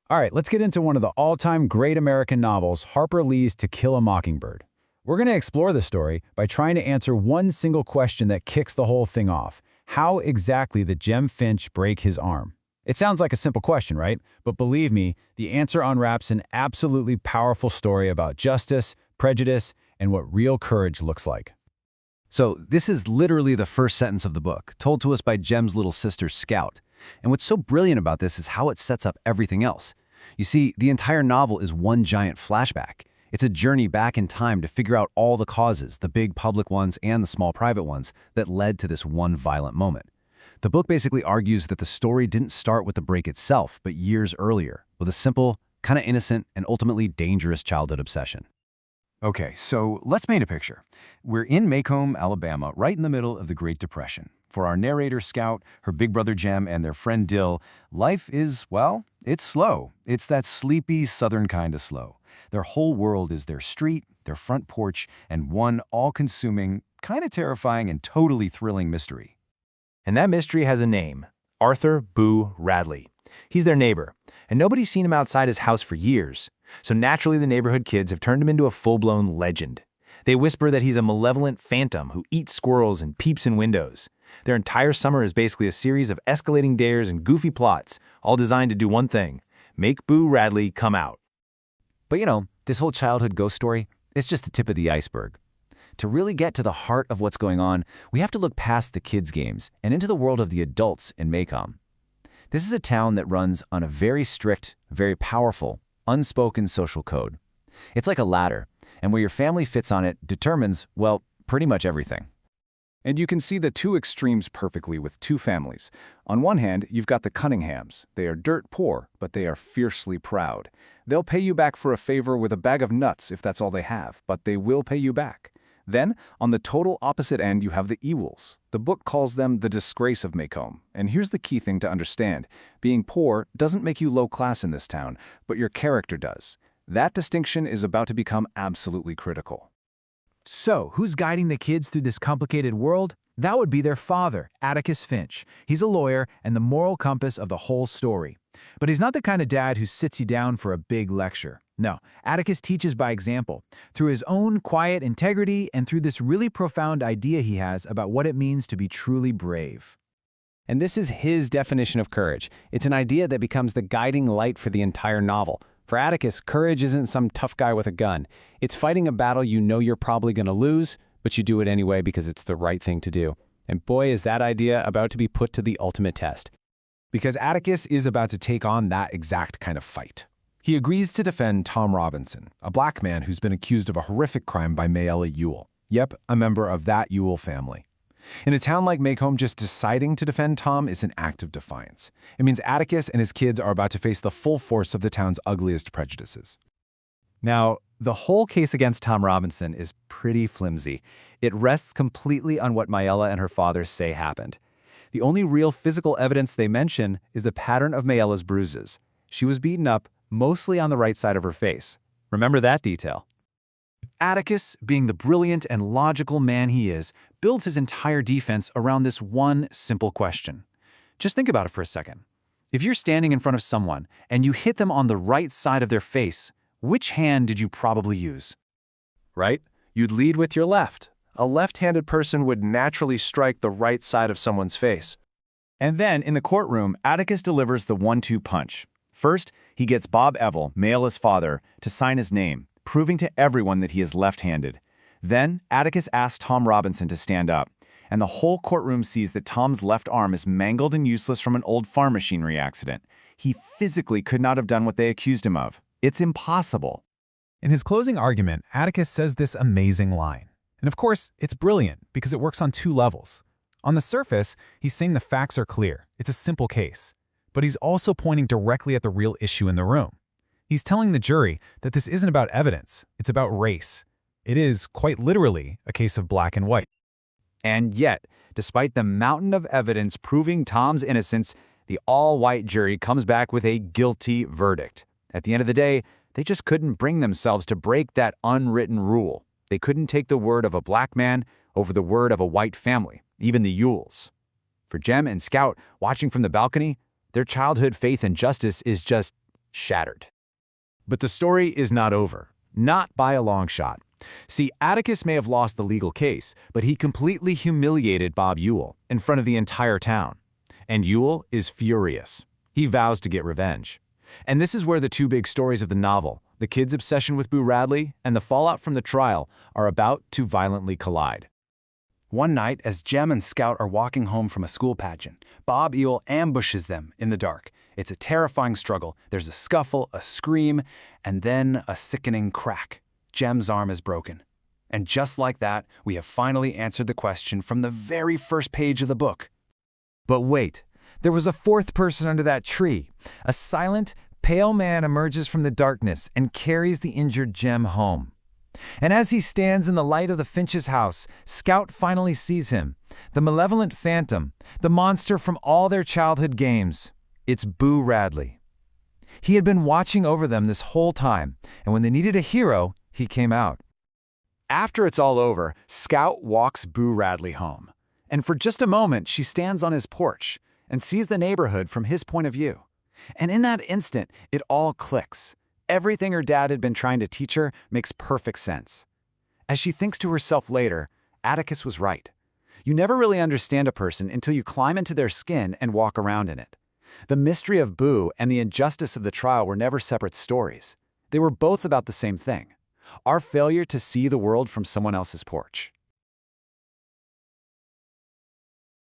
All right, let's get into one of the all-time great American novels, Harper Lee's To Kill a Mockingbird. We're going to explore the story by trying to answer one single question that kicks the whole thing off. How exactly did Jem Finch break his arm? It sounds like a simple question, right? But believe me, the answer unwraps an absolutely powerful story about justice, prejudice, and what real courage looks like. So this is literally the first sentence of the book, told to us by Jem's little sister, Scout. And what's so brilliant about this is how it sets up everything else. You see, the entire novel is one giant flashback. It's a journey back in time to figure out all the causes, the big public ones and the small private ones, that led to this one violent moment. The book basically argues that the story didn't start with the break itself, but years earlier, with a simple, kind of innocent, and ultimately dangerous childhood obsession. Okay, so let's paint a picture. We're in Maycomb, Alabama, right in the middle of the Great Depression. For our narrator, Scout, her big brother Jem, and their friend Dill, life is, well, it's slow. It's that sleepy, southern kind of slow. Their whole world is their street, their front porch, and one all-consuming, kind of terrifying, and totally thrilling mystery. And that mystery has a name: Arthur Boo Radley. He's their neighbor, and nobody's seen him outside his house for years. So naturally, the neighborhood kids have turned him into a full-blown legend. They whisper that he's a malevolent phantom who eats squirrels and peeps in windows. Their entire summer is basically a series of escalating dares and goofy plots, all designed to do one thing: make Boo Radley come out. But this whole childhood ghost story, it's just the tip of the iceberg. To really get to the heart of what's going on, we have to look past the kids' games and into the world of the adults in Maycomb. This is a town that runs on a very strict, very powerful, unspoken social code. It's like a ladder, and where your family fits on it determines, well, pretty much everything. And you can see the two extremes perfectly with two families. On one hand, you've got the Cunninghams. They are dirt poor, but they are fiercely proud. They'll pay you back for a favor with a bag of nuts if that's all they have, but they will pay you back. Then, on the total opposite end, you have the Ewells. The book calls them the disgrace of Maycomb. And here's the key thing to understand. Being poor doesn't make you low class in this town, but your character does. That distinction is about to become absolutely critical. So, who's guiding the kids through this complicated world? That would be their father, Atticus Finch. He's a lawyer and the moral compass of the whole story. But he's not the kind of dad who sits you down for a big lecture. No, Atticus teaches by example, through his own quiet integrity and through this really profound idea he has about what it means to be truly brave. And this is his definition of courage. It's an idea that becomes the guiding light for the entire novel. For Atticus, courage isn't some tough guy with a gun. It's fighting a battle you know you're probably going to lose, but you do it anyway because it's the right thing to do. And boy, is that idea about to be put to the ultimate test. Because Atticus is about to take on that exact kind of fight. He agrees to defend Tom Robinson, a black man who's been accused of a horrific crime by Mayella Ewell. Yep, a member of that Ewell family. In a town like Maycomb, just deciding to defend Tom is an act of defiance. It means Atticus and his kids are about to face the full force of the town's ugliest prejudices. Now, the whole case against Tom Robinson is pretty flimsy. It rests completely on what Mayella and her father say happened. The only real physical evidence they mention is the pattern of Mayella's bruises. She was beaten up, mostly on the right side of her face. Remember that detail. Atticus, being the brilliant and logical man he is, builds his entire defense around this one simple question. Just think about it for a second. If you're standing in front of someone and you hit them on the right side of their face, which hand did you probably use? Right? You'd lead with your left. A left-handed person would naturally strike the right side of someone's face. And then, in the courtroom, Atticus delivers the 1-2 punch. First, he gets Bob Evell, Mayella's father, to sign his name, proving to everyone that he is left-handed. Then, Atticus asks Tom Robinson to stand up, and the whole courtroom sees that Tom's left arm is mangled and useless from an old farm machinery accident. He physically could not have done what they accused him of. It's impossible. In his closing argument, Atticus says this amazing line. And of course, it's brilliant because it works on two levels. On the surface, he's saying the facts are clear. It's a simple case. But he's also pointing directly at the real issue in the room. He's telling the jury that this isn't about evidence, it's about race. It is, quite literally, a case of black and white. And yet, despite the mountain of evidence proving Tom's innocence, the all-white jury comes back with a guilty verdict. At the end of the day, they just couldn't bring themselves to break that unwritten rule. They couldn't take the word of a black man over the word of a white family, even the Ewells. For Jem and Scout, watching from the balcony, their childhood faith in justice is just shattered. But the story is not over. Not by a long shot. See, Atticus may have lost the legal case, but he completely humiliated Bob Ewell in front of the entire town. And Ewell is furious. He vows to get revenge. And this is where the two big stories of the novel, the kid's obsession with Boo Radley and the fallout from the trial, are about to violently collide. One night, as Jem and Scout are walking home from a school pageant, Bob Ewell ambushes them in the dark. It's a terrifying struggle. There's a scuffle, a scream, and then a sickening crack. Jem's arm is broken. And just like that, we have finally answered the question from the very first page of the book. But wait, there was a fourth person under that tree. A silent, pale man emerges from the darkness and carries the injured Jem home. And as he stands in the light of the Finch's house, Scout finally sees him, the malevolent phantom, the monster from all their childhood games. It's Boo Radley. He had been watching over them this whole time, and when they needed a hero, he came out. After it's all over, Scout walks Boo Radley home. And for just a moment, she stands on his porch and sees the neighborhood from his point of view. And in that instant, it all clicks. Everything her dad had been trying to teach her makes perfect sense. As she thinks to herself later, Atticus was right. You never really understand a person until you climb into their skin and walk around in it. The mystery of Boo and the injustice of the trial were never separate stories. They were both about the same thing: our failure to see the world from someone else's porch.